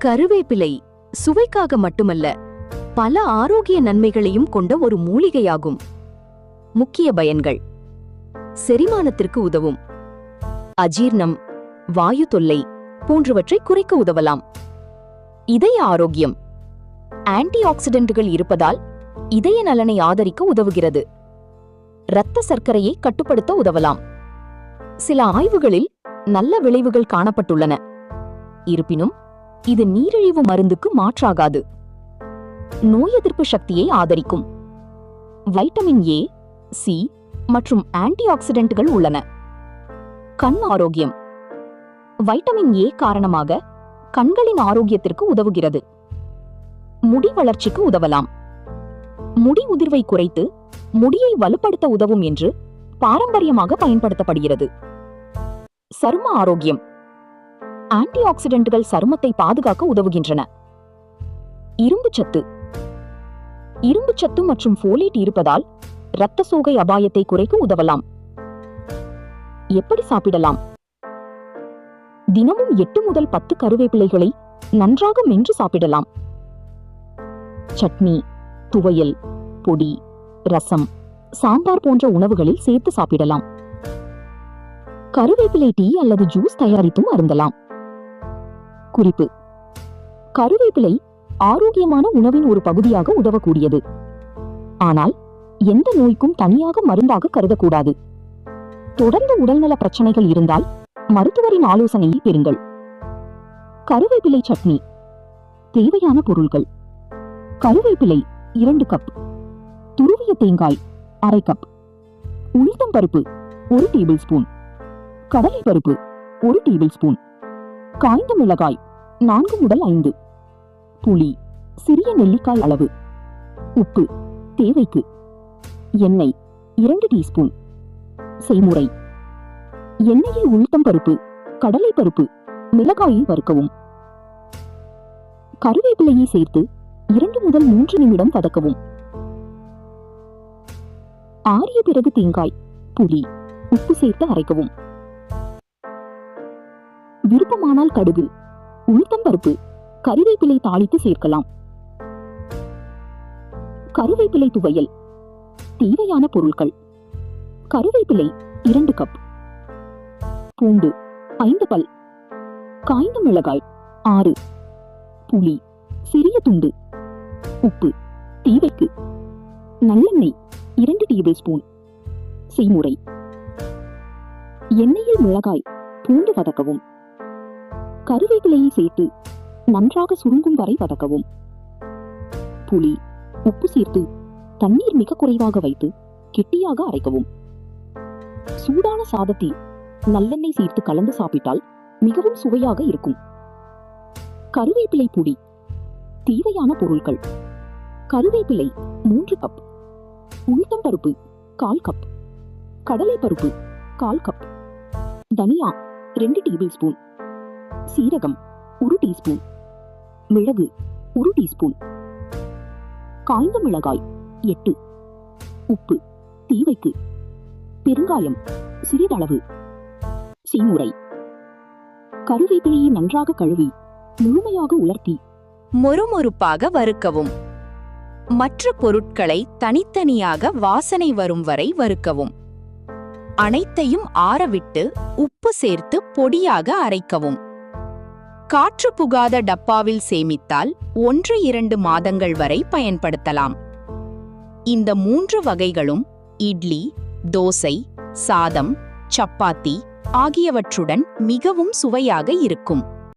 கருவேப்பிலை சுவைக்காக மட்டுமல்ல, பல ஆரோக்கிய நன்மைகளையும் கொண்ட ஒரு மூலிகையாகும். முக்கிய பயன்கள்: செரிமானத்திற்கு உதவும், அஜீர்ணம், வாயு தொல்லை போன்றவற்றை குறைக்க உதவலாம். இதய ஆரோக்கியம்: ஆன்டி ஆக்சிடென்ட்கள் இருப்பதால் இதய நலனை ஆதரிக்க உதவுகிறது. இரத்த சர்க்கரையை கட்டுப்படுத்த உதவலாம். சில ஆய்வுகளில் நல்ல விளைவுகள் காணப்பட்டுள்ளன. இருப்பினும் இது நீரிழிவு மருந்துக்கு மாற்றாகாது. நோய் எதிர்ப்பு சக்தியை ஆதரிக்கும். வைட்டமின் ஏ, சி மற்றும் ஆன்டி ஆக்சிடென்ட்கள் உள்ளன. கண் ஆரோக்கியம்: வைட்டமின் ஏ காரணமாக கண்களின் ஆரோக்கியத்திற்கு உதவுகிறது. முடி வளர்ச்சிக்கு உதவலாம். முடி உதிர்வை குறைத்து முடியை வலுப்படுத்த உதவும் என்று பாரம்பரியமாக பயன்படுத்தப்படுகிறது. சரும ஆரோக்கியம்: ஆன்டி ஆக்சிடென்ட்கள் சருமத்தை பாதுகாக்க உதவுகின்றன. இரும்புச்சத்து: இரும்புச்சத்து மற்றும் ஃபோலேட் இருப்பதால் இரத்த சோகை அபாயத்தை குறைக்க உதவலாம். எப்படி சாப்பிடலாம்? தினமும் 8 முதல் 10 கருவேப்பிலைகளை நன்றாக மென்று சாப்பிடலாம். சட்னி, துவையல், பொடி, ரசம், சாம்பார் போன்ற உணவுகளில் சேர்த்து சாப்பிடலாம். கருவேப்பிலை டீ அல்லது ஜூஸ் தயாரித்தும் அருந்தலாம். குறிப்பு: கருவேப்பிலை ஆரோக்கியமான உணவின் ஒரு பகுதியாக உதவக்கூடியது. ஆனால் எந்த நோய்க்கும் தனியாக மருந்தாக கருதக்கூடாது. தொடர்ந்து உடல்நல பிரச்சனைகள் இருந்தால் மருத்துவரின் ஆலோசனையை பெறுங்கள். கருவேப்பிலை சட்னி. தேவையான பொருட்கள்: கருவேப்பிலை 2 கப், துருவிய தேங்காய் 1/2 கப், உளுத்தம் பருப்பு 1 டேபிள் ஸ்பூன், கடலை பருப்பு 1 டேபிள் ஸ்பூன், காய்ந்த மிளகாய் 4 முதல் 5, புளி சிறிய நெல்லிக்காய் அளவு, உப்பு தேவைக்கு, எண்ணெய் 2 டீஸ்பூன். செய்முறை: எண்ணெயில் உளுத்தம் பருப்பு, கடலை பருப்பு, மிளகாயை வறுக்கவும். கருவேப்பிலையை சேர்த்து 2 முதல் 3 நிமிடம் வதக்கவும். ஆறிய பிறகு தேங்காய், புளி, உப்பு சேர்த்து அரைக்கவும். விருப்பமானால் கடுகு, உளுத்தம் பருப்பு, கருவேப்பிலை தாளித்து சேர்க்கலாம். கருவேப்பிலை துவையல். தேவையான பொருட்கள்: கருவேப்பிலை 2 கப், பூண்டு 5 பல், காய்ந்த மிளகாய் 6, புளி சிறிய துண்டு, உப்பு தேவைக்கு, நல்லெண்ணெய் 2 டேபிள் ஸ்பூன். செய்முறை: எண்ணெயில் மிளகாய், பூண்டு வதக்கவும். கருவேப்பிலையை சேர்த்து நன்றாக சுருங்கும் வரை வதக்கவும். புளி, உப்பு சேர்த்து தண்ணீர் மிக குறைவாக வைத்து கெட்டியாக அரைக்கவும். சூடான சாதத்தில் நல்லெண்ணெய் சேர்த்து கலந்து சாப்பிட்டால் மிகவும் சுவையாக இருக்கும். கருவேப்பிலை பொடி. தேவையான பொருட்கள்: கருவேப்பிலை 3 கப், உளுத்தம் பருப்பு 1/4 கப், கடலை பருப்பு 1/4 கப், தனியா 2 டேபிள் ஸ்பூன், சீரகம் 1 டீஸ்பூன், மிளகு 1 டீஸ்பூன், காய்ந்த மிளகாய் 8, உப்பு தேவைக்கு, பெருங்காயம் சிறிதளவு. செய்முறை: கருவேப்பிலையை நன்றாக கழுவி முழுமையாக உலர்த்தி மொறுமொறுப்பாக வறுக்கவும். மற்ற பொருட்களை தனித்தனியாக வாசனை வரும் வரை வறுக்கவும். அனைத்தையும் ஆறவிட்டு உப்பு சேர்த்து பொடியாக அரைக்கவும். காற்று புகாத டப்பாவில் சேமித்தால் 1-2 மாதங்கள் வரை பயன்படுத்தலாம். இந்த 3 வகைகளும் இட்லி, தோசை, சாதம், சப்பாத்தி ஆகியவற்றுடன் மிகவும் சுவையாக இருக்கும்.